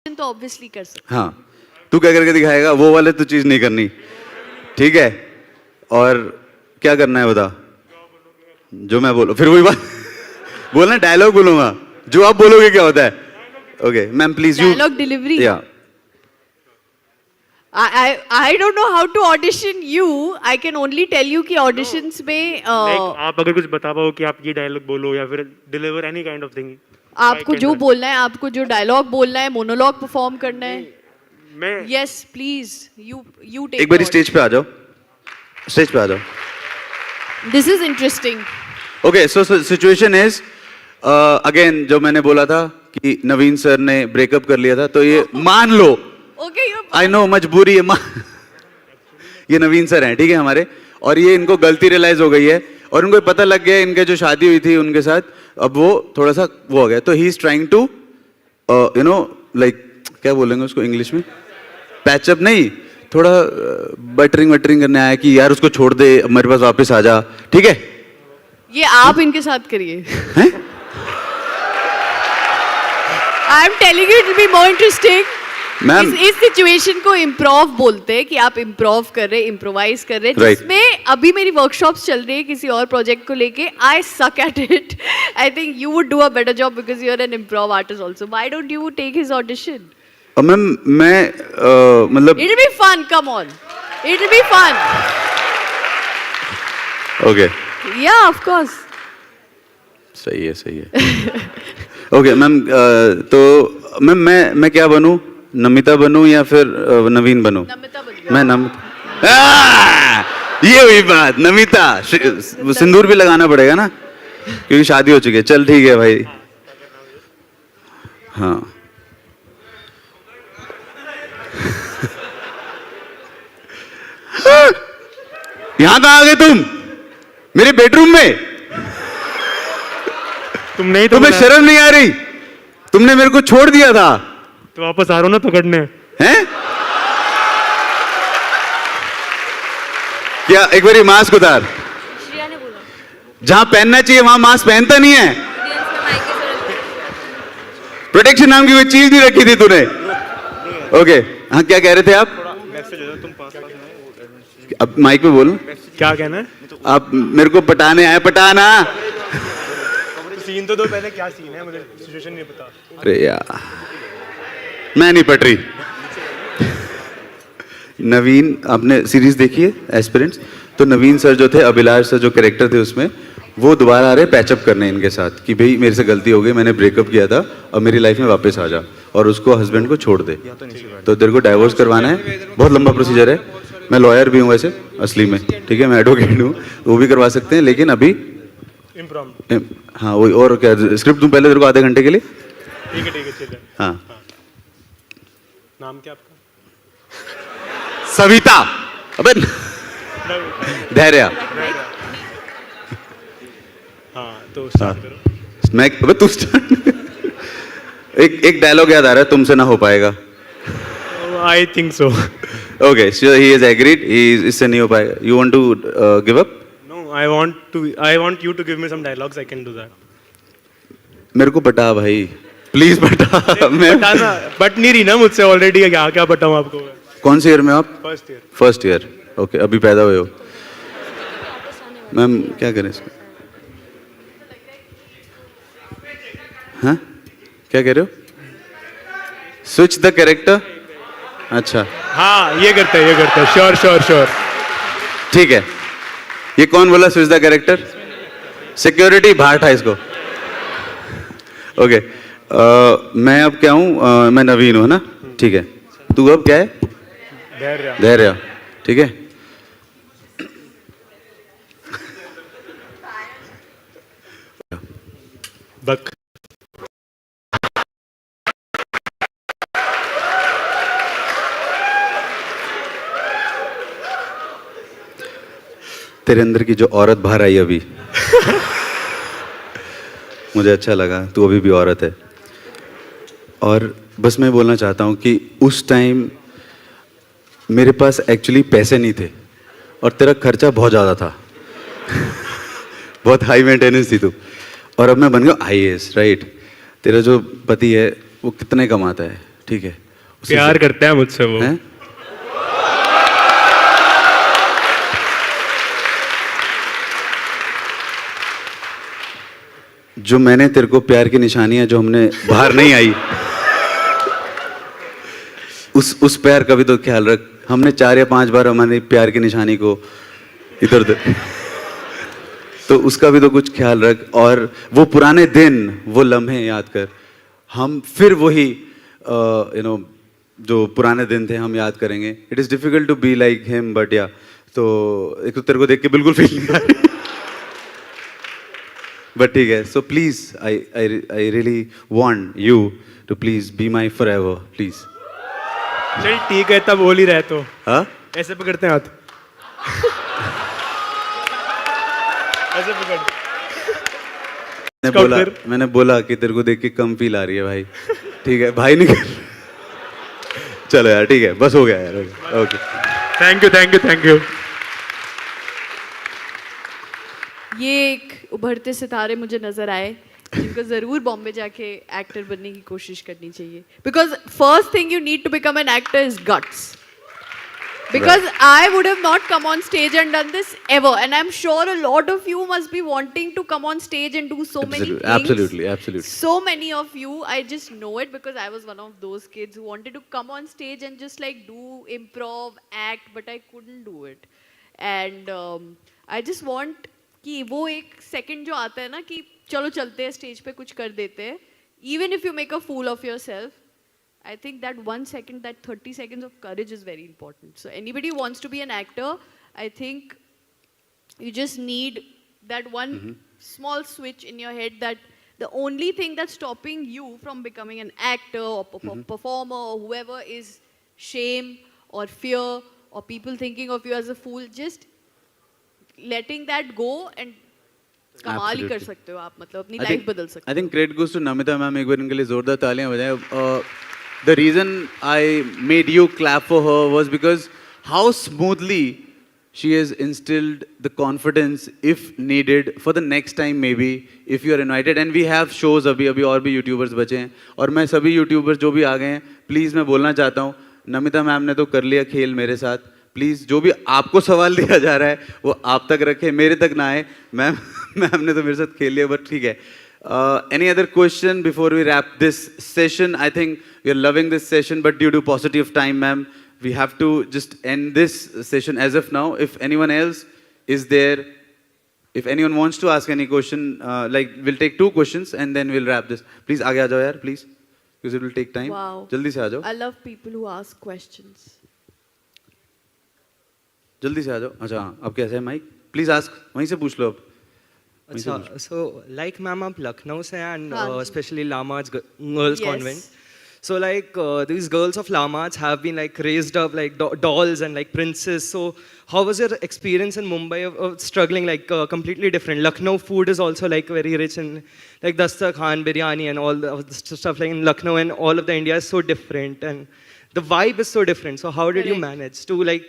तो ऑब्वियसली कर सकते। हाँ, तू क्या करके दिखाएगा? वो वाले तो चीज नहीं करनी, ठीक है? और क्या करना है बता? जो मैं बोलूं, फिर वही बात बोलना, डायलॉग बोलूंगा, जो आप बोलोगे क्या होता है? Okay ma'am please you dialogue delivery. या I don't know how to audition you. I can only tell you कि auditions में आप अगर कुछ बता पाओ कि आप ये डायलॉग बोलो या फिर deliver any kind of thing, आपको जो बोलना है, आपको जो डायलॉग बोलना है, मोनोलॉग परफॉर्म करना है। मैं Yes, please. You take. एक बार स्टेज पे आ जाओ, स्टेज पे आ जाओ। This is interesting. Okay so situation is again, जो मैंने बोला था कि नवीन सर ने ब्रेकअप कर लिया था, तो ये मान लो, Okay, आई नो मजबूरी है, ये नवीन सर हैं, ठीक है हमारे, और ये इनको गलती रियलाइज हो गई है और इनको पता लग गया इनके जो शादी हुई थी उनके साथ, अब वो थोड़ा सा वो हो गया, तो he is trying to you know like, क्या बोलेंगे उसको इंग्लिश में, पैचअप नहीं, थोड़ा बटरिंग करने आया कि यार उसको छोड़ दे, अब मेरे पास वापस आ जा, ठीक है? ये आप इनके साथ करिए। हैं? I am telling you it will be more interesting. Ma'am इस सिचुएशन को इम्प्रोव बोलते हैं कि आप इम्प्रोव कर रहे, इम्प्रोवाइज कर रहे, Right. जिसमें अभी मेरी वर्कशॉप्स चल रही है किसी और प्रोजेक्ट को लेके। I suck at it. I think you would do a better job because you are an improv artist also. Why don't you take his audition? Ma'am मैं मतलब it will be fun, come on, it will be fun. Okay yeah of course. सही है okay ma'am, तो ma'am मैं क्या बनूं? नमिता बनूं या फिर नवीन बनूं? नमिता बन मैं नमिता, ये हुई बात, नमिता। सिंदूर भी लगाना पड़ेगा ना, क्योंकि शादी हो चुकी है। चल ठीक है भाई। हाँ यहाँ कहाँ आ गए तुम? मेरे बेडरूम में? तुम नहीं तो तुम्हें शर्म नहीं आ रही? तुमने मेरे को छोड़ दिया था, तो वापस आ रहा हूँ ना पकड़ने। हैं? क्या एक बारी मास्क उतार। श्रेया ने बोला। जहां पहनना चाहिए वहां मास्क पहनता नहीं है। प्रोटेक्शन नाम की कोई चीज नहीं रखी थी तूने। ओके हाँ, क्या कह रहे थे आप? अब माइक पे बोलो। क्या कहना है? आप मेरे को पटाने आए, पटाना। सीन तो दो पहले, क्या सीन है? मुझे सिचुएशन नहीं पता। अरे यार मैं नहीं पट रही। नवीन, आपने सीरीज देखी है एस्पिरेंट्स? तो नवीन सर जो थे, अभिलाष सर जो कैरेक्टर थे उसमें, वो दोबारा आ रहे पैचअप करने इनके साथ कि भाई मेरे से गलती हो गई, मैंने ब्रेकअप किया था, अब मेरी लाइफ में वापस आ जा और उसको हस्बैंड को छोड़ दे। तो तेरे को डाइवोर्स करवाना है, बहुत लंबा प्रोसीजर है। मैं लॉयर भी हूँ वैसे असली में, ठीक है, मैं एडवोकेट हूँ, वो भी करवा सकते हैं, लेकिन अभी हाँ वही। और क्या स्क्रिप्ट दूं पहले तेरे को आधे घंटे के लिए? ठीक है चलिए। हाँ नाम क्या आपका? सविता। अबे धैर्य। हाँ तो स्टार्ट करो। मैं अबे तू start। एक डायलॉग याद आ रहा है, तुमसे ना हो पाएगा। I think so. Okay so he is agreed, इससे नहीं हो पाएगा। You want to give up? No, I want you to give me some dialogues, I can do that. मेरे को बता भाई, प्लीज बता। मैं बताना, बट नहीं रही ना मुझसे ऑलरेडी। क्या बताऊं आपको? कौन से ईयर में आप? First year. First year. Okay अभी पैदा हुए हो। मैम क्या करें इसको? हाँ क्या कह रहे हो? Switch the character. अच्छा हाँ ये करते हैं श्योर। ठीक है। ये कौन बोला स्विच द कैरेक्टर? सिक्योरिटी भाट है इसको। ओके मैं अब क्या हूँ? मैं नवीन हूँ ना, ठीक है। तू अब क्या है? धैर्य, ठीक है। बक तेरे अंदर की जो औरत बाहर आई अभी, मुझे अच्छा लगा, तू अभी भी औरत है। और बस मैं बोलना चाहता हूँ कि उस टाइम मेरे पास एक्चुअली पैसे नहीं थे और तेरा खर्चा बहुत ज़्यादा था। बहुत हाई मेंटेनेंस थी तू, और अब मैं बन गया IAS, राइट? तेरा जो पति है वो कितने कमाता है, ठीक है उसी प्यार से- करता है मुझसे वो। हैं? जो मैंने तेरे को प्यार की निशानियां जो हमने बाहर नहीं आई उस प्यार का भी तो ख्याल रख। हमने 4 या 5 बार हमारे प्यार की निशानी को इधर उधर तो उसका भी तो कुछ ख्याल रख। और वो पुराने दिन वो लम्हे याद कर। हम फिर वही यू नो जो पुराने दिन थे हम याद करेंगे। It is difficult to be like him but या तो एक तो तेरे को देख के बिल्कुल फील नहीं आ रही बट ठीक है। So please I really want you to please be my forever please. चल ठीक है, तब बोल ही रहे तो हाँ ऐसे पकड़ते हैं हाथ, ऐसे पकड़। मैंने बोला कि तेरे को देख के कम फील आ रही है भाई। ठीक है भाई निकल चलो यार ठीक है बस हो गया यार okay. Thank you thank you thank you. ये एक उभरते सितारे मुझे नजर आए जिनको जरूर बॉम्बे जाके एक्टर बनने की कोशिश करनी चाहिए because first thing you need to become an actor is guts because I would have not come on stage and done this ever and I'm sure a lot of you must be wanting to come on stage and do so many things. Absolutely. So many of you, I just know it because I was one of those kids who wanted to come on stage and just like do improv, act, but I couldn't do it. And I just want कि वो एक second जो आता है ना कि चलो चलते हैं stage पे कुछ कर देते हैं, even if you make a fool of yourself, I think that 1 second, that 30 seconds of courage is very important. So anybody who wants to be an actor, I think you just need that one small switch in your head that the only thing that's stopping you from becoming an actor or performer or whoever is shame or fear or people thinking of you as a fool. Just letting that go and कमाल ही कर सकते हो आप, मतलब अपनी life बदल सकते हो। I think credit goes to Namita ma'am. एक बार इनके लिए जोरदार तालियां बजाएं। The reason I made you clap for her was because how smoothly she has instilled the confidence if needed for the next time maybe if you are invited and we have shows अभी और भी YouTubers बचे हैं और मैं सभी YouTubers जो भी आ गए हैं प्लीज़ मैं बोलना चाहता हूँ नमिता मैम ने तो कर लिया खेल मेरे साथ। प्लीज़ जो भी आपको सवाल दिया जा रहा है वो आप तक रखें, मेरे तक ना आए। मैम ने तो मेरे साथ खेल लिया बट ठीक है। Any other question before we wrap this session? I think we are loving this session, but due to paucity of time, ma'am, we have to just end this session as of now. If anyone else is there, if anyone wants to ask any question, like we'll take 2 questions and then we'll wrap this. Please आगे आ जाओ यार, please, because it will take time. Wow. जल्दी से आ जाओ। I love people who ask questions. जल्दी से आ जाओ। अच्छा हाँ, अब कैसे है माइक? Please ask, वहीं से पूछ लो अब। अच्छा, so like मैम आप लखनऊ से and हाँ जी। especially Lamar's girls Yes. convent. So like these girls of Lamar's have been like raised up like dolls and like princes. So how was your experience in Mumbai of struggling like completely different? Lucknow food is also like very rich and like Dastakhan, biryani and all the stuff like in Lucknow and all of the India is so different and the vibe is so different. So how did you Correct. manage to like,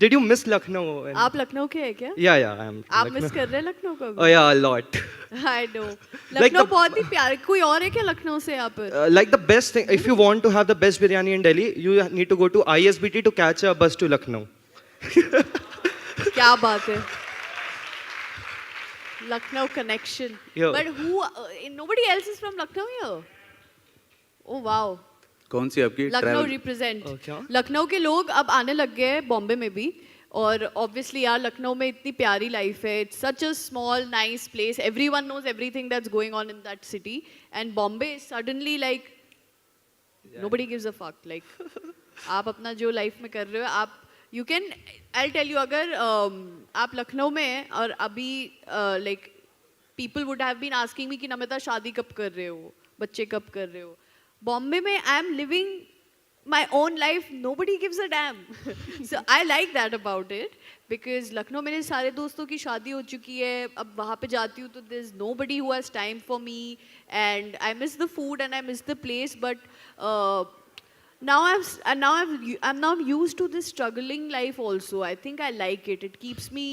did you miss Lucknow? And आप लखनऊ के हैं क्या? yeah, I am. आप Lucknow. Miss कर रहे हैं लखनऊ को? Oh yeah, a lot. I know. Like Lucknow the- बहुत ही प्यार। कोई और है क्या लखनऊ से यहाँ पर? Like the best thing, if you want to have the best biryani in Delhi, you need to go to ISBT to catch a bus to Lucknow. क्या बात है? Lucknow connection. Yeah. But who? Nobody else is from Lucknow here. Oh wow. कौन सी आपकी Lucknow travel? Represent. क्या? लखनऊ के लोग अब आने लग गए हैं बॉम्बे में भी और ऑब्वियसली यार लखनऊ में इतनी प्यारी लाइफ है। It's such a small nice place, everyone knows everything that's going on in that city and Bombay suddenly like nobody gives a fuck. Like आप अपना जो लाइफ में कर रहे हो आप you can I tell you अगर आप लखनऊ में हैं और अभी like people would have been asking me कि नमिता शादी कब कर रहे हो, बच्चे कब कर रहे हो। बॉम्बे में I am living my own life, nobody gives a damn. So I like that about it because Lucknow मेरे सारे दोस्तों की शादी हो चुकी है, अब वहाँ पे जाती हूँ तो there's nobody who has time for me and I miss the food and I miss the place but I'm now used to this struggling life also. I think I like it. It keeps me,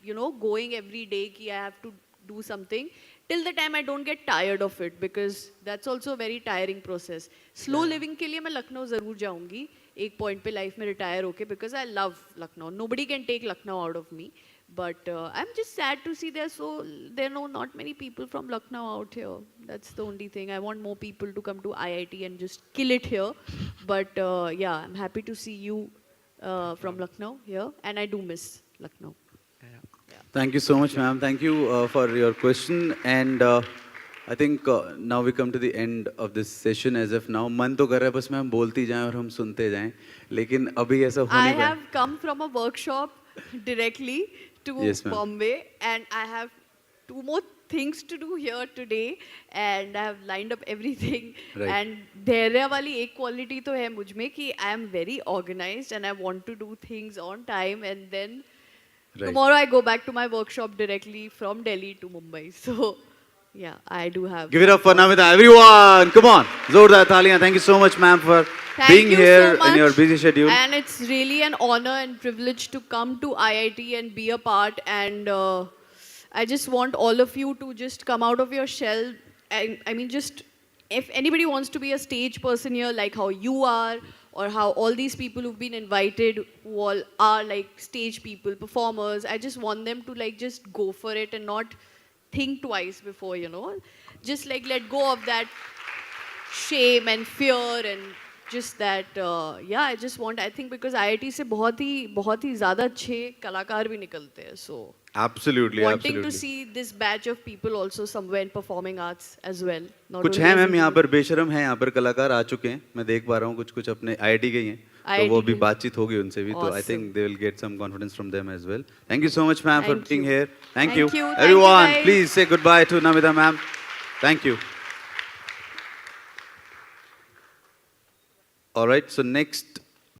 you know, going every day कि I have to do something. till the time I don't get tired of it, because that's also a very tiring process. Slow living के लिए मैं लखनऊ ज़रूर जाऊँगी एक point पे life में retire होके, because I love Lucknow. Nobody can take Lucknow out of me. But I'm just sad to see there are not many people from Lucknow out here. That's the only thing. I want more people to come to IIT and just kill it here. But yeah, I'm happy to see you from Lucknow here, and I do miss Lucknow. Thank you so much, ma'am. Thank you for your question. And I think now we come to the end of this session as of now. मन तो कर रहा है बस ma'am बोलती जाएं और हम सुनते जाएं. लेकिन अभी ऐसा हो I नहीं पाया. have come from a workshop directly to Yes, ma'am. Bombay, and I have 2 more things to do here today, and I have lined up everything. Right. And धैर्य वाली एक quality तो है मुझ में कि I am very organized and I want to do things on time, and then Right. tomorrow I go back to my workshop directly from Delhi to Mumbai. So yeah, I do have. Give it up for Namita, everyone. Come on. Zordar Thaliyan. Thank you so much, ma'am, for Thank being you here so much. in your busy schedule. And it's really an honor and privilege to come to IIT and be a part. And I just want all of you to just come out of your shell. I mean, just if anybody wants to be a stage person here, like how you are, or how all these people who've been invited, who all are like stage people, performers, I just want them to like just go for it and not think twice before, just like let go of that shame and fear and just that yeah, I think because IIT से बहुत ही ज़्यादा अच्छे कलाकार भी निकलते हैं, so Absolutely, wanting absolutely. to see this batch of people also somewhere in performing arts as well. not कुछ only हैं as मैम यहाँ individual. पर बेशरम हैं यहाँ पर कलाकार आ चुके हैं मैं देख पा रहा हूँ कुछ अपने आईआईटी के ही हैं तो IIT वो भी के। बातचीत होगी उनसे भी तो I Awesome. Think they will get some confidence from them as well thank you so much ma'am for Thank being you. Here thank Thank you you. Thank you, everyone guys. Please say goodbye to Namita ma'am thank you alright so next